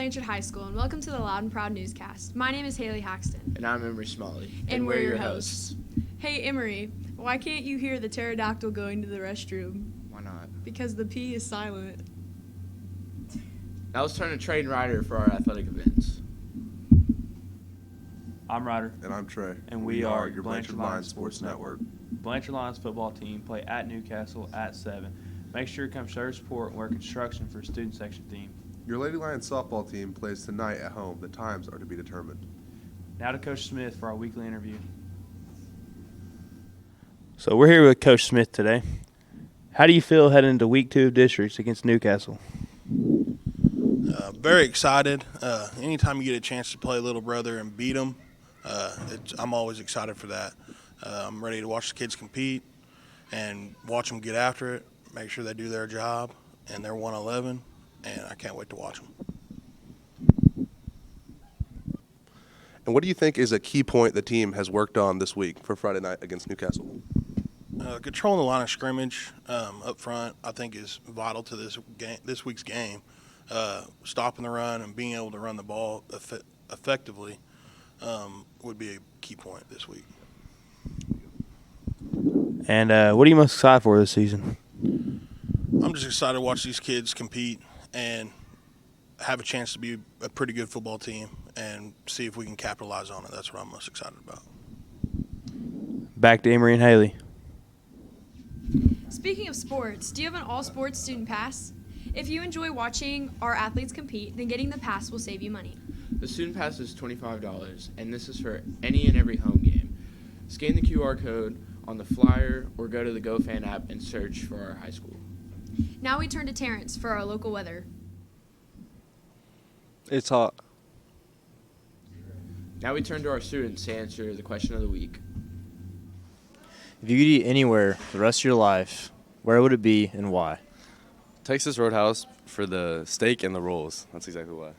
Blanchard High School, and welcome to the Loud and Proud Newscast. My name is Haley Haxton. And I'm Emery Smalley. And we're your hosts. Hey, Emery, why can't you hear the pterodactyl going to the restroom? Why not? Because the P is silent. Now let's turn to Trey and Ryder for our athletic events. I'm Ryder. And I'm Trey. And we are your Blanchard Lions Sports Network. Blanchard Lions football team play at Newcastle at 7. Make sure to come show your support and wear construction for student section theme. Your Lady Lions softball team plays tonight at home. The times are to be determined. Now to Coach Smith for our weekly interview. So we're here with Coach Smith today. How do you feel heading into week 2 of districts against Newcastle? Very excited. Anytime you get a chance to play little brother and beat them, I'm always excited for that. I'm ready to watch the kids compete and watch them get after it, make sure they do their job, and they're 111, and I can't wait to watch them. And what do you think is a key point the team has worked on this week for Friday night against Newcastle? Controlling the line of scrimmage up front, I think, is vital to this week's game. Stopping the run and being able to run the ball effectively would be a key point this week. And what are you most excited for this season? I'm just excited to watch these kids compete and have a chance to be a pretty good football team and see if we can capitalize on it. That's what I'm most excited about. Back to Emery and Haley. Speaking of sports, do you have an all-sports student pass? If you enjoy watching our athletes compete, then getting the pass will save you money. The student pass is $25, and this is for any and every home game. Scan the QR code on the flyer or go to the GoFan app and search for our high school. Now we turn to Terrence for our local weather. It's hot. Now we turn to our students to answer the question of the week. If you could eat anywhere for the rest of your life, where would it be and why? Texas Roadhouse for the steak and the rolls. That's exactly why.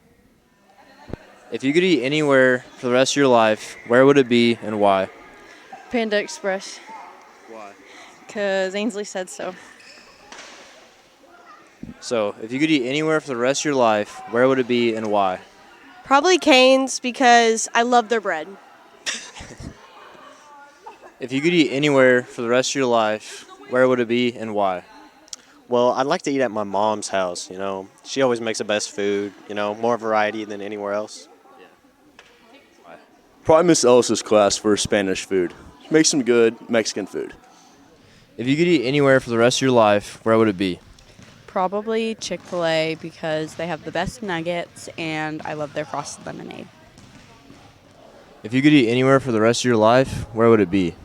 If you could eat anywhere for the rest of your life, where would it be and why? Panda Express. Why? Because Ainsley said so. So, if you could eat anywhere for the rest of your life, where would it be and why? Probably Cane's because I love their bread. If you could eat anywhere for the rest of your life, where would it be and why? Well, I'd like to eat at my mom's house, you know. She always makes the best food, you know, more variety than anywhere else. Probably Miss Ellis's class for Spanish food. She makes some good Mexican food. If you could eat anywhere for the rest of your life, where would it be? Probably Chick-fil-A because they have the best nuggets and I love their frosted lemonade. If you could eat anywhere for the rest of your life, where would it be?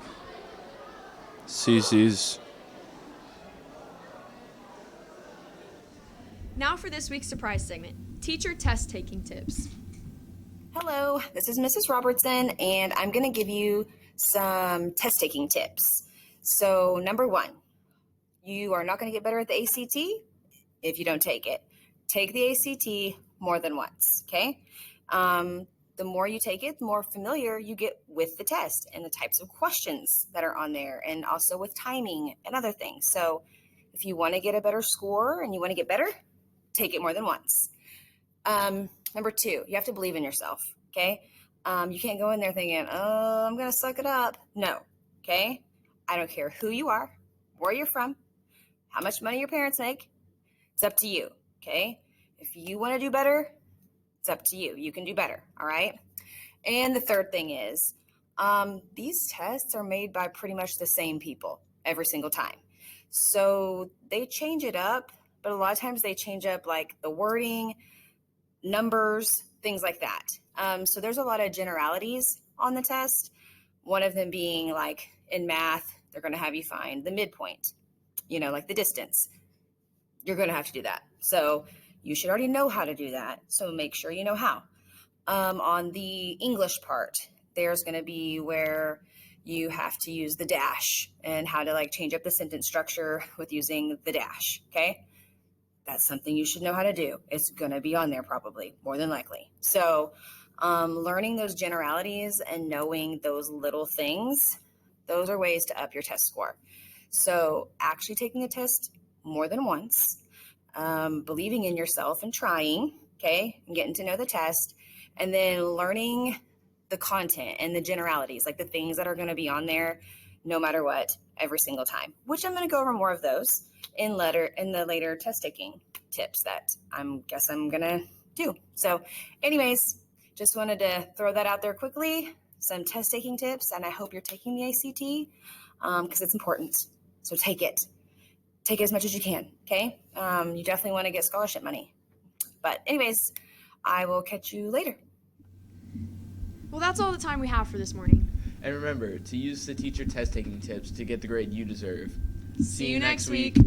CC's. Now for this week's surprise segment, teacher test taking tips. Hello, this is Mrs. Robertson, and I'm going to give you some test taking tips. So, number 1, you are not going to get better at the ACT if you don't take it. Take the ACT more than once, okay? The more you take it, the more familiar you get with the test and the types of questions that are on there, and also with timing and other things. So, if you want to get a better score and you want to get better, take it more than once. Number 2, you have to believe in yourself, okay? You can't go in there thinking, oh, I'm going to suck it up. No, okay? I don't care who you are, where you're from, how much money your parents make. It's up to you, okay? If you want to do better, it's up to you. You can do better, all right? And the third thing is these tests are made by pretty much the same people every single time. So they change it up, but a lot of times they change up like the wording, numbers, things like that. So there's a lot of generalities on the test. One of them being like in math, they're going to have you find the midpoint, you know, like the distance. You're going to have to do that. So you should already know how to do that. So make sure you know how. On the English part, there's going to be where you have to use the dash and how to like change up the sentence structure with using the dash. Okay. That's something you should know how to do. It's going to be on there probably, more than likely. So learning those generalities and knowing those little things, those are ways to up your test score. So actually taking the test more than once, believing in yourself and trying, okay, and getting to know the test, and then learning the content and the generalities, like the things that are going to be on there no matter what every single time, which I'm going to go over more of those in the later test taking tips that I'm going to do. So anyways, just wanted to throw that out there quickly, some test taking tips, and I hope you're taking the ACT because it's important. So take it as much as you can. Okay. You definitely want to get scholarship money, but anyways, I will catch you later. Well, that's all the time we have for this morning. And remember to use the teacher test taking tips to get the grade you deserve. See you next week.